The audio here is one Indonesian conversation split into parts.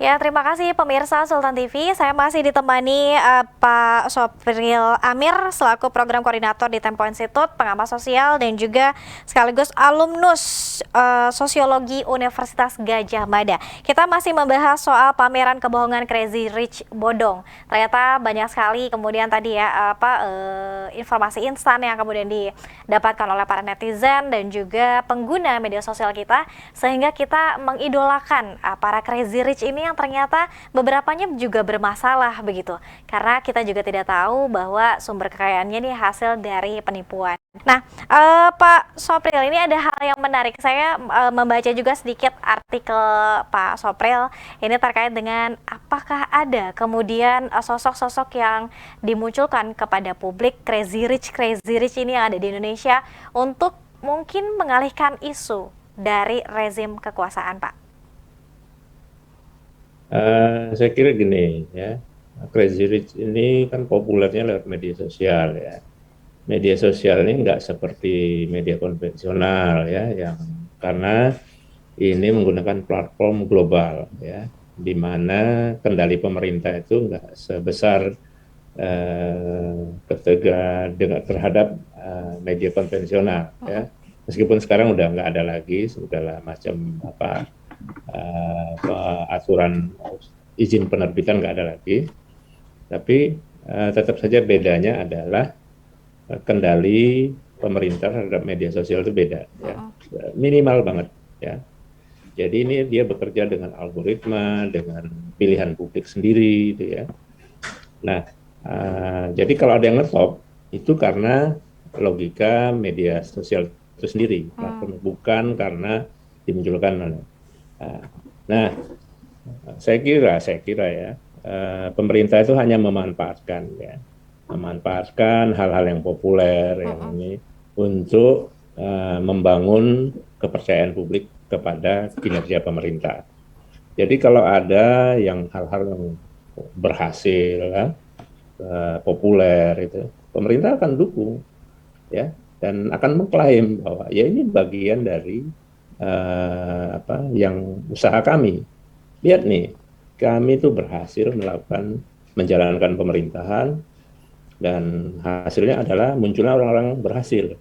Ya, terima kasih pemirsa Sultan TV. Saya masih ditemani Pak Sopril Amir selaku program koordinator di Tempo Institute, pengamat sosial dan juga sekaligus alumnus sosiologi Universitas Gadjah Mada. Kita masih membahas soal pameran kebohongan Crazy Rich Bodong. Ternyata banyak sekali kemudian tadi ya informasi instan yang kemudian didapatkan oleh para netizen dan juga pengguna media sosial kita, sehingga kita mengidolakan para Crazy Rich ini yang ternyata beberapanya juga bermasalah begitu, karena kita juga tidak tahu bahwa sumber kekayaannya ini hasil dari penipuan. Nah, Pak Sopril, ini ada hal yang menarik. Saya membaca juga sedikit artikel Pak Sopril ini terkait dengan apakah ada kemudian sosok-sosok yang dimunculkan kepada publik Crazy Rich ini yang ada di Indonesia untuk mungkin mengalihkan isu dari rezim kekuasaan, Pak. Saya kira gini ya, Crazy Rich ini kan populernya lewat media sosial ya. Media sosial ini nggak seperti media konvensional ya, yang karena ini menggunakan platform global ya, di mana kendali pemerintah itu nggak sebesar terhadap media konvensional ya. Meskipun sekarang udah nggak ada lagi segala macam aturan izin penerbitan nggak ada lagi, tapi tetap saja bedanya adalah kendali pemerintah terhadap media sosial itu beda ya, minimal banget ya. Jadi ini dia bekerja dengan algoritma, dengan pilihan publik sendiri gitu ya. Nah, jadi kalau ada yang ngetop itu karena logika media sosial itu sendiri, bukan karena dimunculkan oleh. Nah, saya kira ya, pemerintah itu hanya memanfaatkan hal-hal yang populer yang ini untuk membangun kepercayaan publik kepada kinerja pemerintah. Jadi kalau ada yang hal-hal yang berhasil, populer itu, pemerintah akan dukung, ya, dan akan mengklaim bahwa ya ini bagian dari yang usaha kami. Lihat nih, kami itu berhasil menjalankan pemerintahan dan hasilnya adalah munculnya orang-orang berhasil,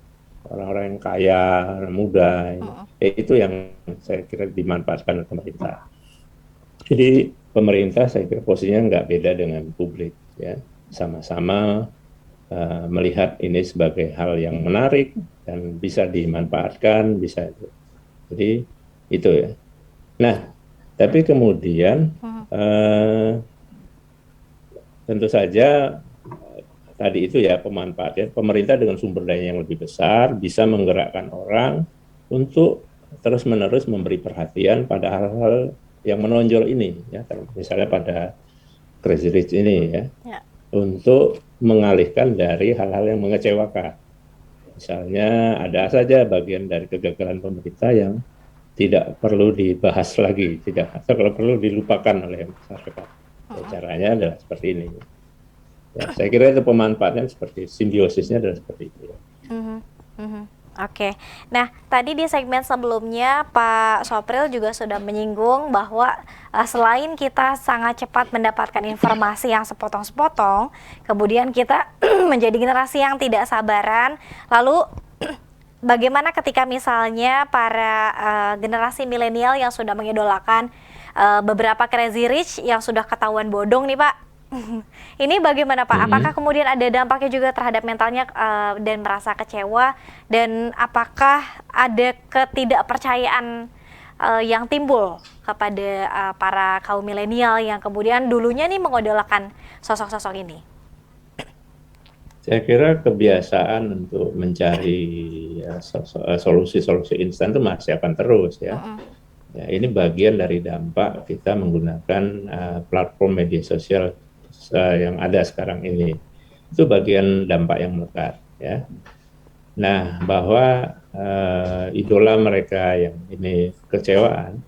orang-orang yang kaya, muda, itu yang saya kira dimanfaatkan oleh pemerintah. Jadi pemerintah saya kira posisinya nggak beda dengan publik, ya, sama-sama melihat ini sebagai hal yang menarik dan bisa dimanfaatkan, bisa. Jadi itu ya. Nah, tapi kemudian tentu saja tadi itu ya pemanfaatnya pemerintah dengan sumber daya yang lebih besar bisa menggerakkan orang untuk terus-menerus memberi perhatian pada hal-hal yang menonjol ini ya, misalnya pada Crazy Rich ini ya, untuk mengalihkan dari hal-hal yang mengecewakan. Misalnya ada saja bagian dari kegagalan pemerintah yang tidak perlu dibahas lagi, tidak atau kalau perlu dilupakan oleh masyarakat. Ya, caranya adalah seperti ini. Ya, saya kira itu pemanfaatan seperti simbiosisnya adalah seperti itu. Ya. Oke, nah tadi di segmen sebelumnya Pak Sopril juga sudah menyinggung bahwa selain kita sangat cepat mendapatkan informasi yang sepotong-sepotong, kemudian kita menjadi generasi yang tidak sabaran. Lalu bagaimana ketika misalnya para generasi milenial yang sudah mengidolakan beberapa Crazy Rich yang sudah ketahuan bodong nih Pak? Ini bagaimana Pak? Apakah kemudian ada dampaknya juga terhadap mentalnya dan merasa kecewa, dan apakah ada ketidakpercayaan yang timbul kepada para kaum milenial yang kemudian dulunya nih mengidolakan sosok-sosok ini? Saya kira kebiasaan untuk mencari solusi-solusi instan itu masih akan terus ya. Ya, ini bagian dari dampak kita menggunakan platform media sosial yang ada sekarang ini. Itu bagian dampak yang melekat ya. Nah, bahwa idola mereka yang ini kecewaan,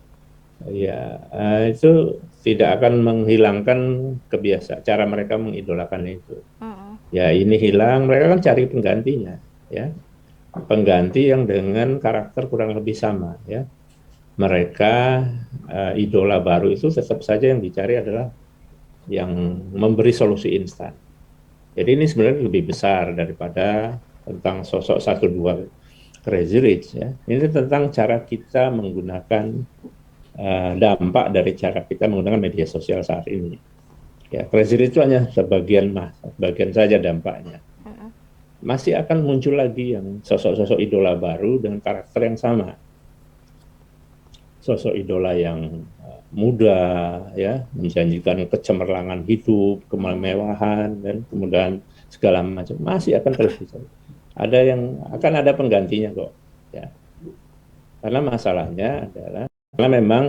ya itu tidak akan menghilangkan kebiasaan cara mereka mengidolakan itu. Ya ini hilang, mereka kan cari penggantinya, ya, pengganti yang dengan karakter kurang lebih sama, ya. mereka idola baru itu tetap saja yang dicari adalah yang memberi solusi instan. Jadi ini sebenarnya lebih besar daripada tentang sosok satu dua Crazy Rich ya. Ini tentang cara kita menggunakan dampak dari cara kita menggunakan media sosial saat ini. Ya, Crazy Rich itu hanya sebagian saja dampaknya. Masih akan muncul lagi yang sosok-sosok idola baru dengan karakter yang sama. Sosok idola yang muda, ya, menjanjikan kecemerlangan hidup, kemewahan, dan kemudian segala macam masih akan terus bisa. Ada yang akan ada penggantinya kok, ya. Karena masalahnya adalah karena memang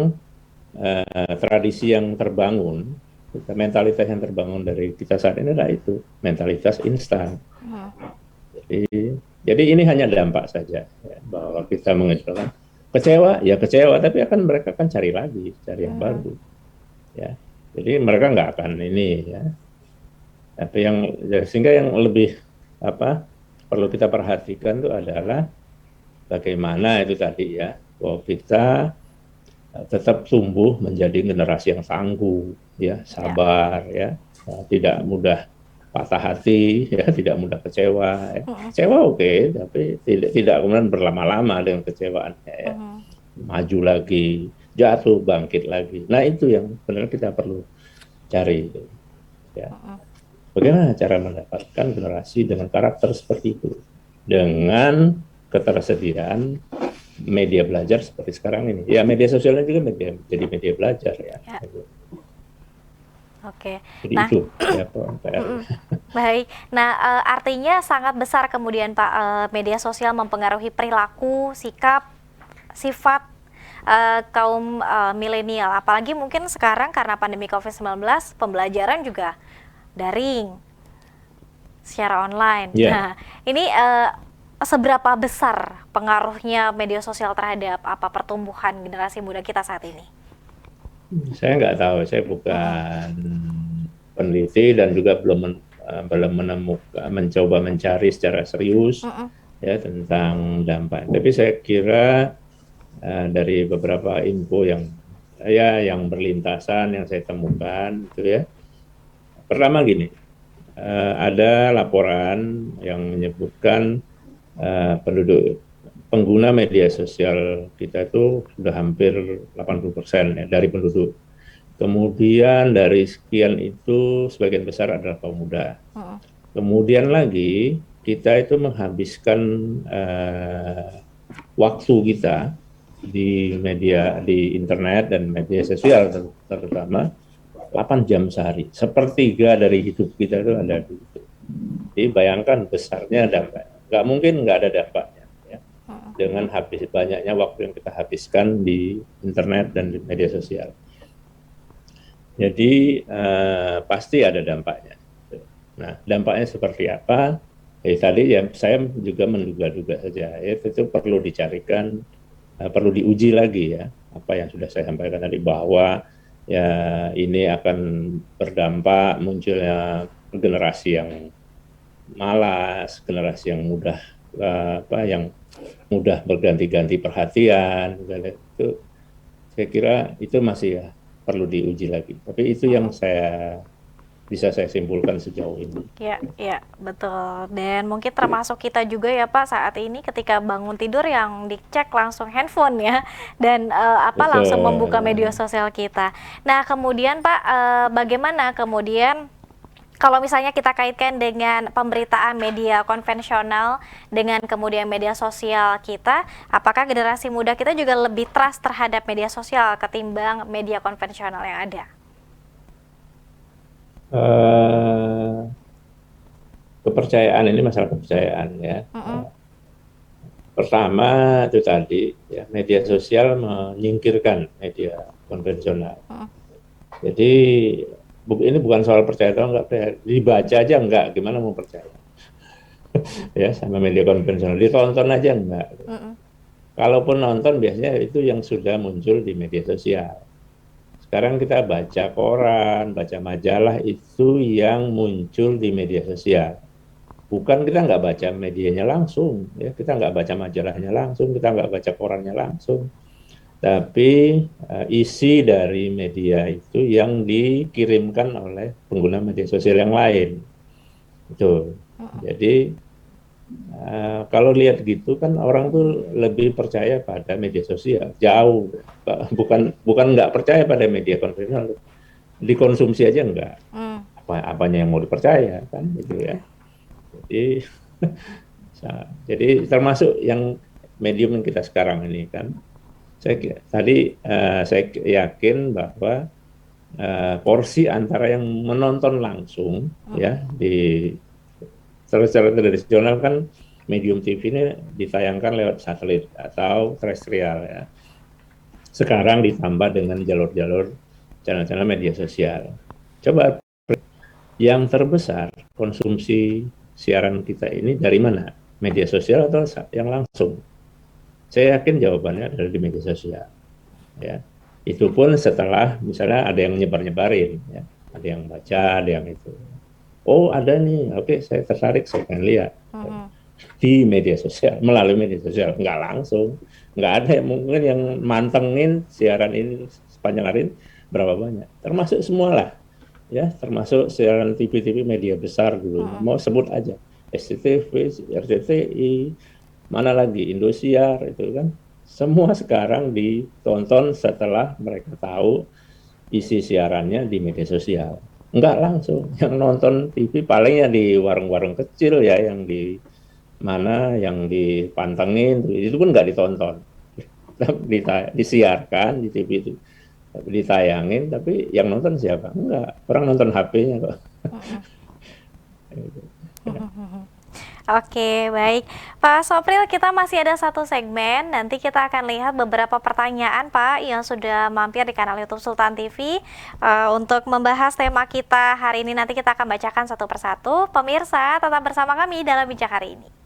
tradisi yang terbangun, mentalitas yang terbangun dari kita saat ini adalah itu mentalitas instan. Jadi ini hanya dampak saja ya, bahwa kita mengecewakan kecewa ya kecewa, tapi akan mereka akan cari lagi, cari yang baru, ya. Jadi mereka nggak akan ini ya. Tapi yang sehingga yang lebih perlu kita perhatikan itu adalah bagaimana itu tadi ya, bahwa kita tetap tumbuh menjadi generasi yang tangguh, ya, sabar, ya, tidak mudah patah hati, ya, tidak mudah kecewa. Ya. Kecewa oke, tapi tidak kemudian berlama-lama dengan kecewaannya, ya. Maju lagi, jatuh, bangkit lagi. Nah itu yang benar kita perlu cari, ya. Bagaimana cara mendapatkan generasi dengan karakter seperti itu, dengan ketersediaan media belajar seperti sekarang ini. Ya, media sosialnya juga jadi media belajar ya. Oke. Jadi nah, itu ya PR. Baik. Nah, artinya sangat besar kemudian Pak, media sosial mempengaruhi perilaku, sikap, sifat kaum milenial. Apalagi mungkin sekarang karena pandemi COVID-19, pembelajaran juga daring, secara online. Yeah. Nah, ini seberapa besar pengaruhnya media sosial terhadap pertumbuhan generasi muda kita saat ini? Saya nggak tahu, saya bukan peneliti dan juga belum menemukan, mencoba mencari secara serius ya tentang dampak. Tapi saya kira dari beberapa info yang berlintasan yang saya temukan itu ya. Pertama gini, ada laporan yang menyebutkan pengguna media sosial kita itu sudah hampir 80% ya, dari penduduk. Kemudian dari sekian itu sebagian besar adalah kaum muda. Kemudian lagi kita itu menghabiskan waktu kita di media, di internet dan media sosial terutama 8 jam sehari. Sepertiga dari hidup kita itu ada di situ. Jadi bayangkan besarnya dampak. Nggak mungkin nggak ada dampaknya. Ya. Dengan banyaknya waktu yang kita habiskan di internet dan di media sosial. Jadi pasti ada dampaknya. Nah, dampaknya seperti apa? Tadi ya saya juga menduga-duga saja. Itu perlu dicarikan, perlu diuji lagi ya. Apa yang sudah saya sampaikan tadi bahwa ya ini akan berdampak munculnya generasi yang malas, generasi yang mudah yang mudah berganti-ganti perhatian. Itu saya kira itu masih ya perlu diuji lagi. Tapi itu yang bisa saya simpulkan sejauh ini. Ya, betul. Dan mungkin termasuk kita juga ya Pak, saat ini ketika bangun tidur yang dicek langsung handphone ya, dan langsung membuka media sosial kita. Nah kemudian Pak, bagaimana kemudian kalau misalnya kita kaitkan dengan pemberitaan media konvensional dengan kemudian media sosial kita, apakah generasi muda kita juga lebih trust terhadap media sosial ketimbang media konvensional yang ada? Kepercayaan ini masalah kepercayaan ya. Pertama itu tadi ya, media sosial menyingkirkan media konvensional. Jadi ini bukan soal percaya atau enggak percaya, dibaca aja enggak, gimana mau percaya? Ya sama media konvensional, ditonton aja enggak. Kalaupun nonton biasanya itu yang sudah muncul di media sosial. Sekarang kita baca koran, baca majalah itu yang muncul di media sosial. Bukan kita nggak baca medianya langsung, ya kita nggak baca majalahnya langsung, kita nggak baca korannya langsung. tapi isi dari media itu yang dikirimkan oleh pengguna media sosial yang lain. Itu. Jadi kalau lihat gitu kan orang tuh lebih percaya pada media sosial, jauh. Bukan nggak percaya pada media konvensional, dikonsumsi aja enggak. Apanya yang mau dipercaya kan gitu ya. Jadi jadi termasuk yang medium yang kita sekarang ini kan. Saya yakin bahwa porsi antara yang menonton langsung ya di secara tradisional kan medium TV ini ditayangkan lewat satelit atau terestrial ya. Sekarang ditambah dengan jalur-jalur channel-channel media sosial. Coba yang terbesar konsumsi siaran kita ini dari mana? Media sosial atau yang langsung? Saya yakin jawabannya adalah di media sosial. Ya, itu pun setelah misalnya ada yang nyebar-nyebarin, ya, ada yang baca, ada yang itu. Oh ada nih, oke saya tertarik, saya akan lihat di media sosial, melalui media sosial, nggak langsung, nggak ada yang mungkin yang mantengin siaran ini sepanjang hari berapa banyak, termasuk semua lah, ya, termasuk siaran TV-TV media besar dulu, mau sebut aja, SCTV, RCTI, mana lagi, Indosiar, itu kan, semua sekarang ditonton setelah mereka tahu isi siarannya di media sosial. Enggak langsung, yang nonton TV palingnya di warung-warung kecil ya, yang di mana yang dipantengin, itu pun nggak ditonton. Disiarkan di TV itu, ditayangin, tapi yang nonton siapa? Enggak, orang nonton HP-nya kok. Oke, baik. Pak Sopril, kita masih ada satu segmen. Nanti kita akan lihat beberapa pertanyaan, Pak, yang sudah mampir di kanal YouTube Sultan TV. Untuk membahas tema kita hari ini, nanti kita akan bacakan satu persatu. Pemirsa, tetap bersama kami dalam Bijak Hari Ini.